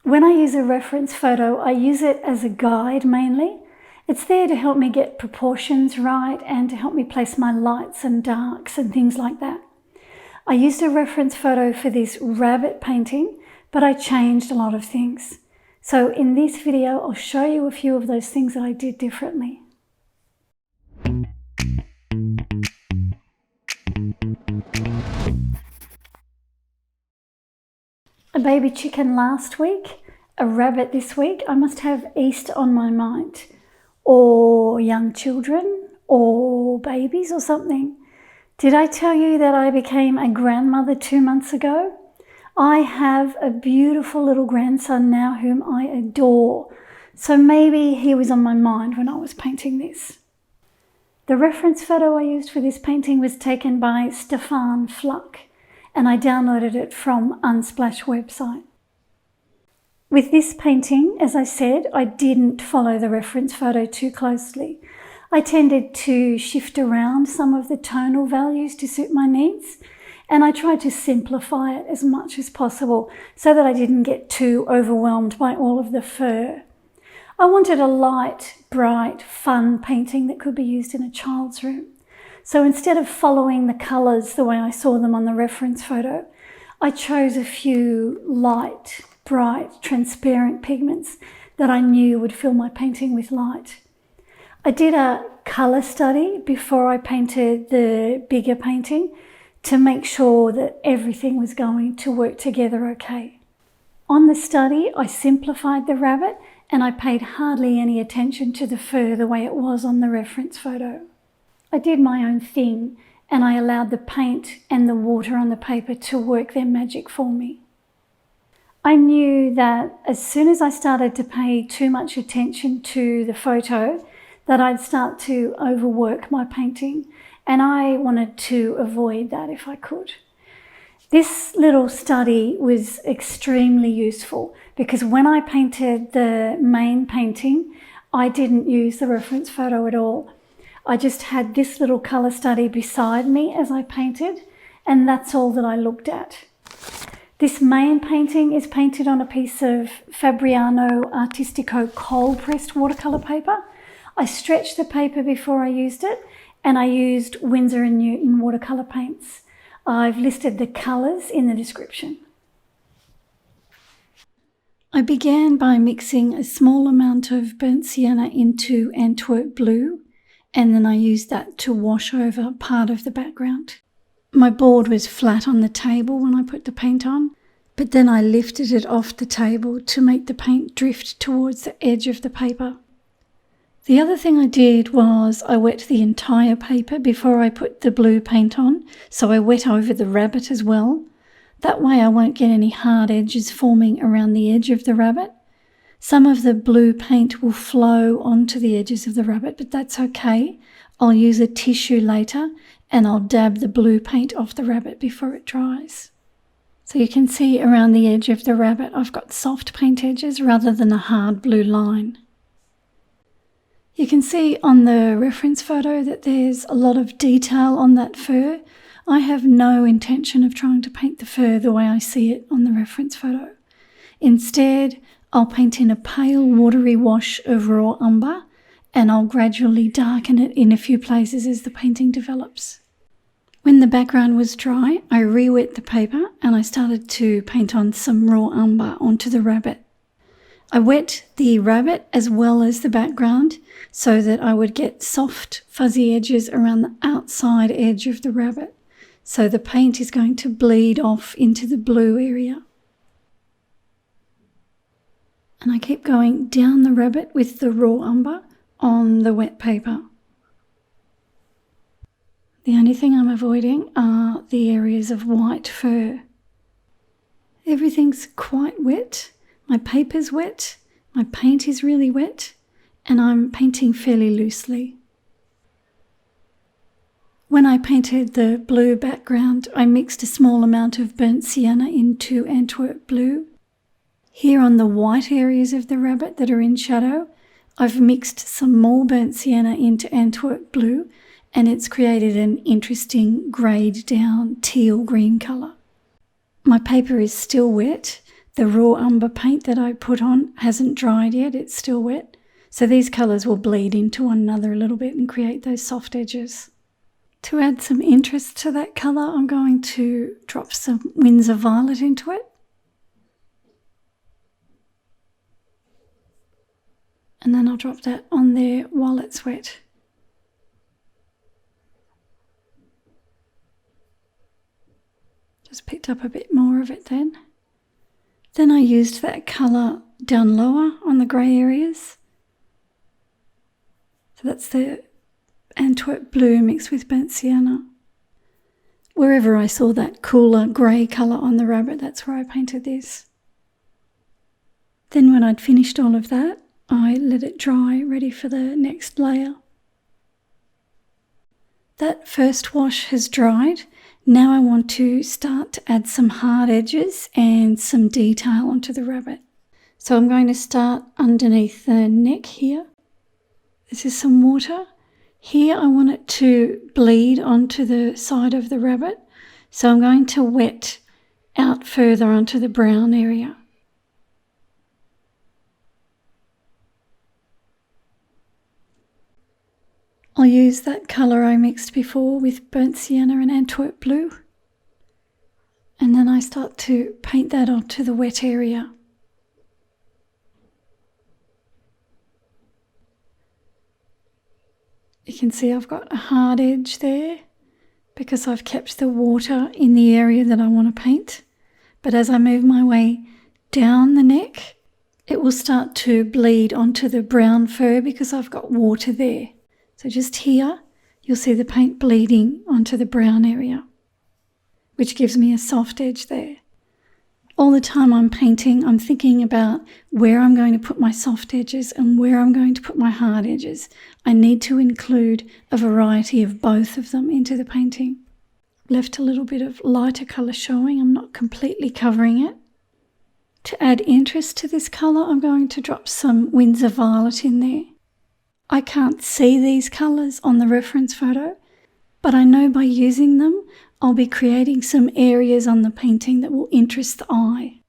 When I use a reference photo, I use it as a guide mainly. It's there to help me get proportions right and to help me place my lights and darks and things like that. I used a reference photo for this rabbit painting, but I changed a lot of things. So in this video, I'll show you a few of those things that I did differently. A baby chicken last week, a rabbit this week. I must have Easter on my mind, or young children, or babies or something. Did I tell you that I became a grandmother 2 months ago? I have a beautiful little grandson now whom I adore. So maybe he was on my mind when I was painting this. The reference photo I used for this painting was taken by Stefan Fluck, and I downloaded it from Unsplash website. With this painting, as I said, I didn't follow the reference photo too closely. I tended to shift around some of the tonal values to suit my needs, and I tried to simplify it as much as possible so that I didn't get too overwhelmed by all of the fur. I wanted a light, bright, fun painting that could be used in a child's room. So instead of following the colours the way I saw them on the reference photo, I chose a few light, bright, transparent pigments that I knew would fill my painting with light. I did a colour study before I painted the bigger painting to make sure that everything was going to work together okay. On the study, I simplified the rabbit and I paid hardly any attention to the fur the way it was on the reference photo. I did my own thing and I allowed the paint and the water on the paper to work their magic for me. I knew that as soon as I started to pay too much attention to the photo, that I'd start to overwork my painting, and I wanted to avoid that if I could. This little study was extremely useful because when I painted the main painting, I didn't use the reference photo at all. I just had this little colour study beside me as I painted, and that's all that I looked at. This main painting is painted on a piece of Fabriano Artistico cold pressed watercolour paper. I stretched the paper before I used it, and I used Winsor & Newton watercolour paints. I've listed the colours in the description. I began by mixing a small amount of burnt sienna into Antwerp blue, and then I used that to wash over part of the background. My board was flat on the table when I put the paint on, but then I lifted it off the table to make the paint drift towards the edge of the paper. The other thing I did was I wet the entire paper before I put the blue paint on, so I wet over the rabbit as well. That way I won't get any hard edges forming around the edge of the rabbit. Some of the blue paint will flow onto the edges of the rabbit, but that's okay. I'll use a tissue later and I'll dab the blue paint off the rabbit before it dries. So you can see around the edge of the rabbit I've got soft paint edges rather than a hard blue line. You can see on the reference photo that there's a lot of detail on that fur. I have no intention of trying to paint the fur the way I see it on the reference photo. Instead, I'll paint in a pale watery wash of raw umber and I'll gradually darken it in a few places as the painting develops. When the background was dry, I re-wet the paper and I started to paint on some raw umber onto the rabbit. I wet the rabbit as well as the background so that I would get soft fuzzy edges around the outside edge of the rabbit. So the paint is going to bleed off into the blue area. And I keep going down the rabbit with the raw umber on the wet paper. The only thing I'm avoiding are the areas of white fur. Everything's quite wet. My paper's wet, my paint is really wet, and I'm painting fairly loosely. When I painted the blue background, I mixed a small amount of burnt sienna into Antwerp blue. Here on the white areas of the rabbit that are in shadow, I've mixed some more burnt sienna into Antwerp blue, and it's created an interesting greyed down teal green colour. My paper is still wet. the raw umber paint that I put on hasn't dried yet, it's still wet. So these colours will bleed into one another a little bit and create those soft edges. To add some interest to that colour, I'm going to drop some Winsor violet into it. And then I'll drop that on there while it's wet. Just picked up a bit more of it then. Then I used that colour down lower on the grey areas. So that's the Antwerp blue mixed with burnt sienna. Wherever I saw that cooler grey colour on the rabbit, that's where I painted this. Then when I'd finished all of that, I let it dry, ready for the next layer. That first wash has dried. Now I want to start to add some hard edges and some detail onto the rabbit. So I'm going to start underneath the neck here. This is some water. Here I want it to bleed onto the side of the rabbit. So I'm going to wet out further onto the brown area. I'll use that colour I mixed before with burnt sienna and Antwerp blue. And then I start to paint that onto the wet area. You can see I've got a hard edge there because I've kept the water in the area that I want to paint. But as I move my way down the neck, it will start to bleed onto the brown fur because I've got water there. So just here, you'll see the paint bleeding onto the brown area, which gives me a soft edge there. All the time I'm painting, I'm thinking about where I'm going to put my soft edges and where I'm going to put my hard edges. I need to include a variety of both of them into the painting. Left a little bit of lighter colour showing, I'm not completely covering it. To add interest to this colour, I'm going to drop some Winsor violet in there. I can't see these colours on the reference photo, but I know by using them, I'll be creating some areas on the painting that will interest the eye.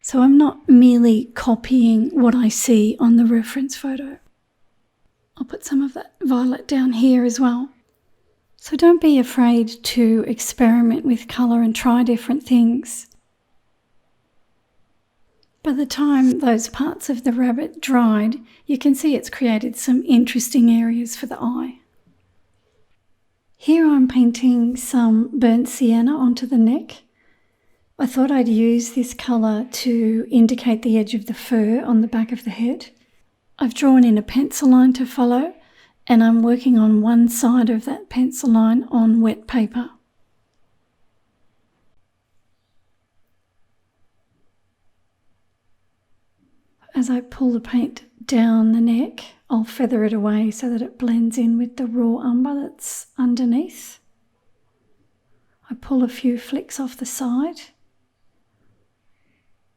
So I'm not merely copying what I see on the reference photo. I'll put some of that violet down here as well. So don't be afraid to experiment with colour and try different things. By the time those parts of the rabbit dried, you can see it's created some interesting areas for the eye. Here I'm painting some burnt sienna onto the neck. I thought I'd use this colour to indicate the edge of the fur on the back of the head. I've drawn in a pencil line to follow, and I'm working on one side of that pencil line on wet paper. As I pull the paint down the neck, I'll feather it away so that it blends in with the raw umber that's underneath. I pull a few flicks off the side.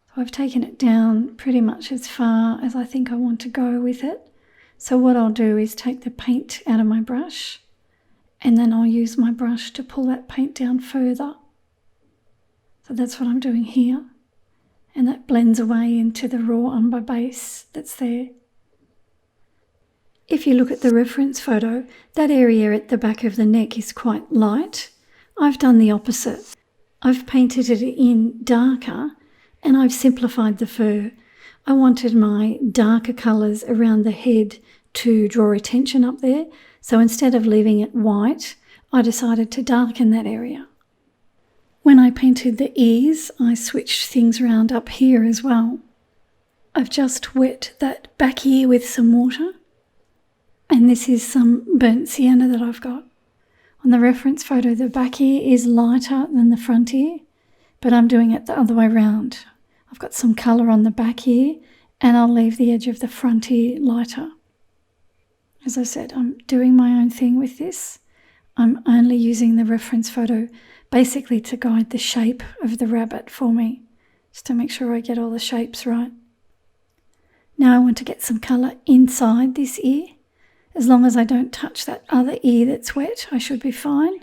So I've taken it down pretty much as far as I think I want to go with it. So what I'll do is take the paint out of my brush, and then I'll use my brush to pull that paint down further. So that's what I'm doing here. And that blends away into the raw umber base that's there. If you look at the reference photo, that area at the back of the neck is quite light. I've done the opposite. I've painted it in darker and I've simplified the fur. I wanted my darker colours around the head to draw attention up there. So instead of leaving it white, I decided to darken that area. When I painted the ears, I switched things around up here as well. I've just wet that back ear with some water, and this is some burnt sienna that I've got. On the reference photo, the back ear is lighter than the front ear, but I'm doing it the other way around. I've got some colour on the back ear, and I'll leave the edge of the front ear lighter. As I said, I'm doing my own thing with this. I'm only using the reference photo basically to guide the shape of the rabbit for me, just to make sure I get all the shapes right. Now I want to get some colour inside this ear. As long as I don't touch that other ear that's wet, I should be fine.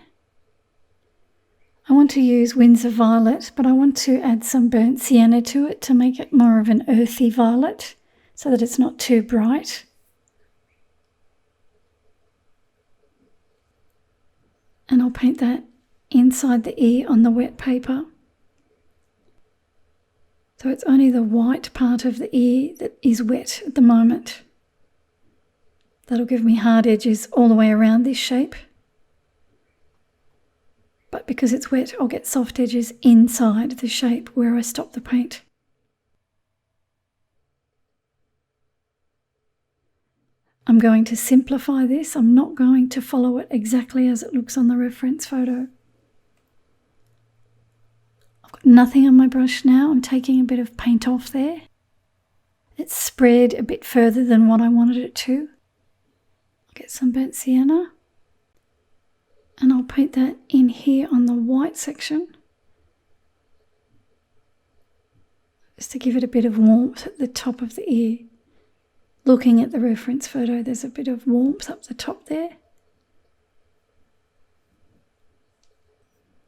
I want to use Winsor Violet, but I want to add some burnt sienna to it to make it more of an earthy violet so that it's not too bright. And I'll paint that inside the ear on the wet paper. So it's only the white part of the ear that is wet at the moment. That'll give me hard edges all the way around this shape. But because it's wet, I'll get soft edges inside the shape where I stop the paint. I'm going to simplify this. I'm not going to follow it exactly as it looks on the reference photo. I've got nothing on my brush now. I'm taking a bit of paint off there. It's spread a bit further than what I wanted it to. I'll get some burnt sienna. And I'll paint that in here on the white section, just to give it a bit of warmth at the top of the ear. Looking at the reference photo, there's a bit of warmth up the top there.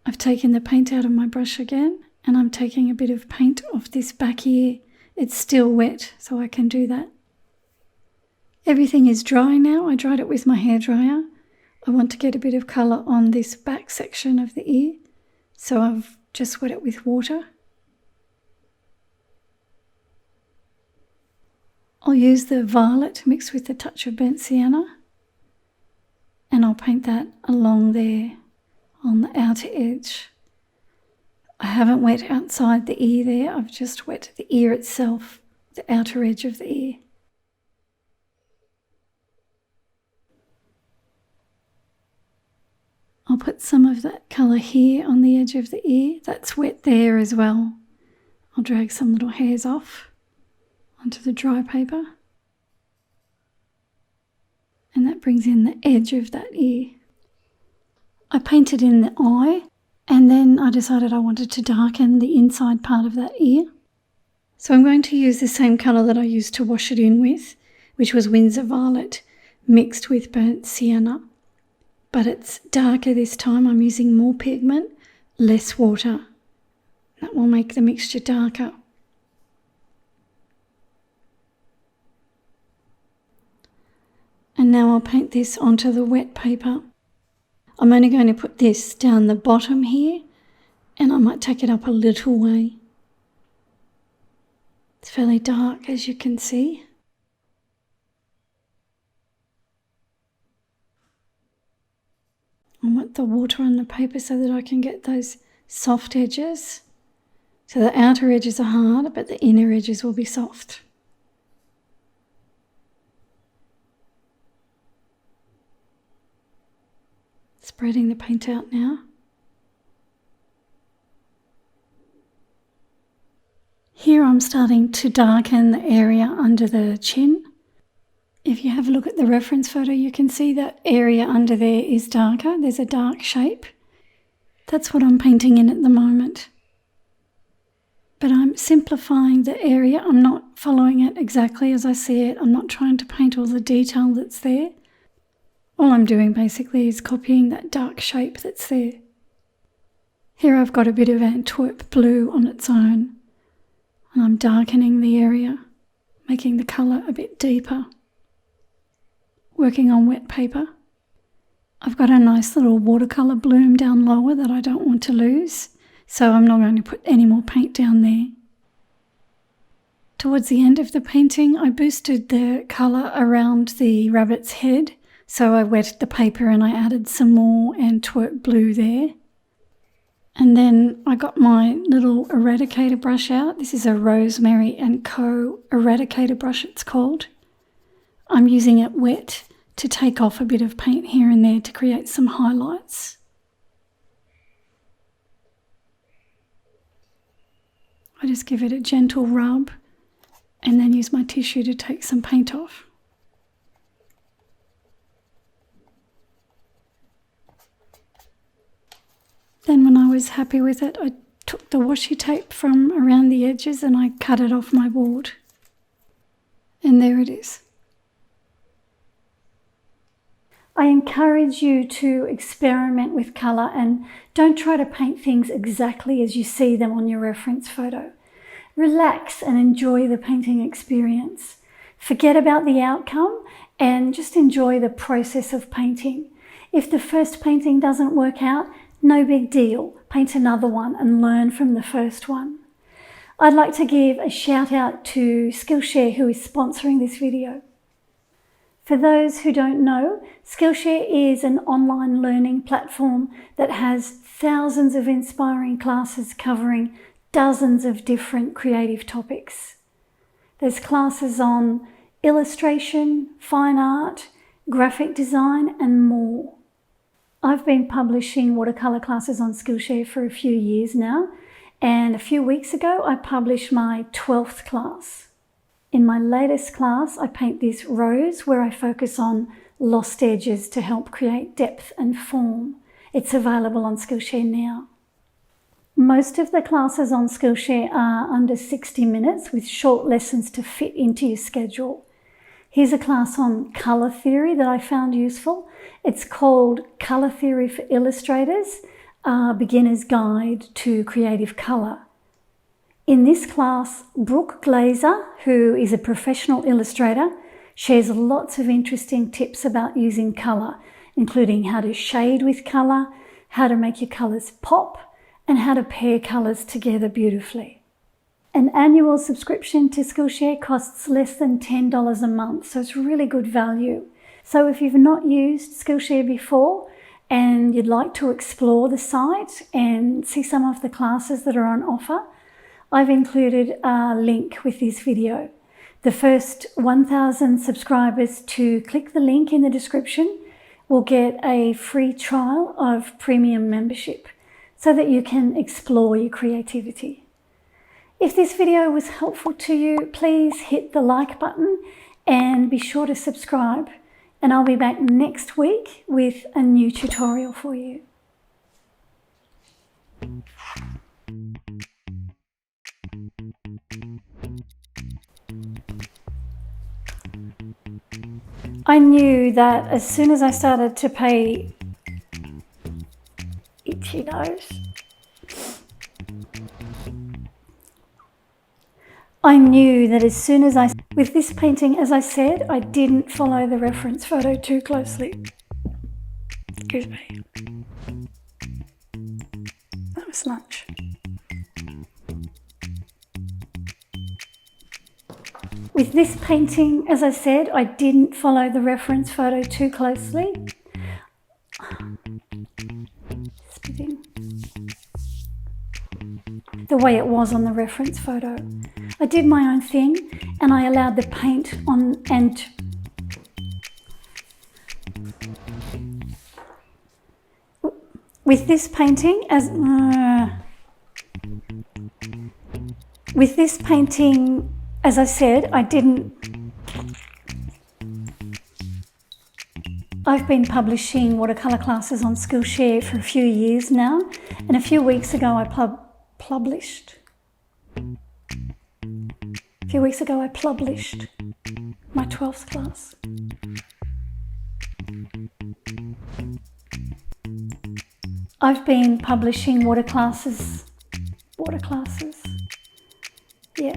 I've taken the paint out of my brush again, and I'm taking a bit of paint off this back ear. It's still wet, so I can do that. Everything is dry now. I dried it with my hairdryer. I want to get a bit of colour on this back section of the ear, so I've just wet it with water. I'll use the violet mixed with a touch of burnt sienna, and I'll paint that along there on the outer edge. I haven't wet outside the ear there, I've just wet the ear itself, the outer edge of the ear. I'll put some of that colour here on the edge of the ear. That's wet there as well. I'll drag some little hairs off onto the dry paper. And that brings in the edge of that ear. I painted in the eye, and then I decided I wanted to darken the inside part of that ear. So I'm going to use the same colour that I used to wash it in with, which was Winsor Violet mixed with burnt sienna. But it's darker this time. I'm using more pigment, less water. That will make the mixture darker. And now I'll paint this onto the wet paper. I'm only going to put this down the bottom here, and I might take it up a little way. It's fairly dark, as you can see. I want the water on the paper so that I can get those soft edges. So the outer edges are hard, but the inner edges will be soft. Spreading the paint out now. Here I'm starting to darken the area under the chin. If you have a look at the reference photo, you can see that area under there is darker. There's a dark shape. That's what I'm painting in at the moment. But I'm simplifying the area. I'm not following it exactly as I see it. I'm not trying to paint all the detail that's there. All I'm doing basically is copying that dark shape that's there. Here I've got a bit of Antwerp blue on its own, and I'm darkening the area, making the colour a bit deeper. Working on wet paper. I've got a nice little watercolour bloom down lower that I don't want to lose, so I'm not going to put any more paint down there. Towards the end of the painting, I boosted the colour around the rabbit's head, so I wetted the paper and I added some more Antwerp blue there. And then I got my little eradicator brush out. This is a Rosemary & Co. eradicator brush, it's called. I'm using it wet to take off a bit of paint here and there to create some highlights. I just give it a gentle rub and then use my tissue to take some paint off. Then when I was happy with it, I took the washi tape from around the edges and I cut it off my board. And there it is. I encourage you to experiment with colour and don't try to paint things exactly as you see them on your reference photo. Relax and enjoy the painting experience. Forget about the outcome and just enjoy the process of painting. If the first painting doesn't work out, no big deal. Paint another one and learn from the first one. I'd like to give a shout out to Skillshare, who is sponsoring this video. For those who don't know, Skillshare is an online learning platform that has thousands of inspiring classes covering dozens of different creative topics. There's classes on illustration, fine art, graphic design, and more. I've been publishing watercolour classes on Skillshare for a few years now, and a few weeks ago I published my 12th class. In my latest class, I paint this rose where I focus on lost edges to help create depth and form. It's available on Skillshare now. Most of the classes on Skillshare are under 60 minutes with short lessons to fit into your schedule. Here's a class on colour theory that I found useful. It's called Colour Theory for Illustrators, a beginner's guide to creative colour. In this class, Brooke Glazer, who is a professional illustrator, shares lots of interesting tips about using colour, including how to shade with colour, how to make your colours pop, and how to pair colours together beautifully. An annual subscription to Skillshare costs less than $10 a month, so it's really good value. So if you've not used Skillshare before and you'd like to explore the site and see some of the classes that are on offer, I've included a link with this video. The first 1,000 subscribers to click the link in the description will get a free trial of premium membership so that you can explore your creativity. If this video was helpful to you, please hit the like button and be sure to subscribe. And I'll be back next week with a new tutorial for you. I knew that as soon as I started to pay itchy nose, with this painting, as I said, I didn't follow the reference photo too closely. Excuse me. That was lunch. With this painting, as I said, I didn't follow the reference photo too closely. The way it was on the reference photo. I did my own thing and I allowed the paint on and with this painting, as I said, I've been publishing watercolour classes on Skillshare for a few years now, and a few weeks ago I published my 12th class. I've been publishing water classes. Yeah.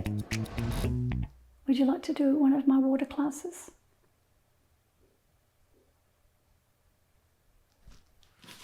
Would you like to do one of my water classes?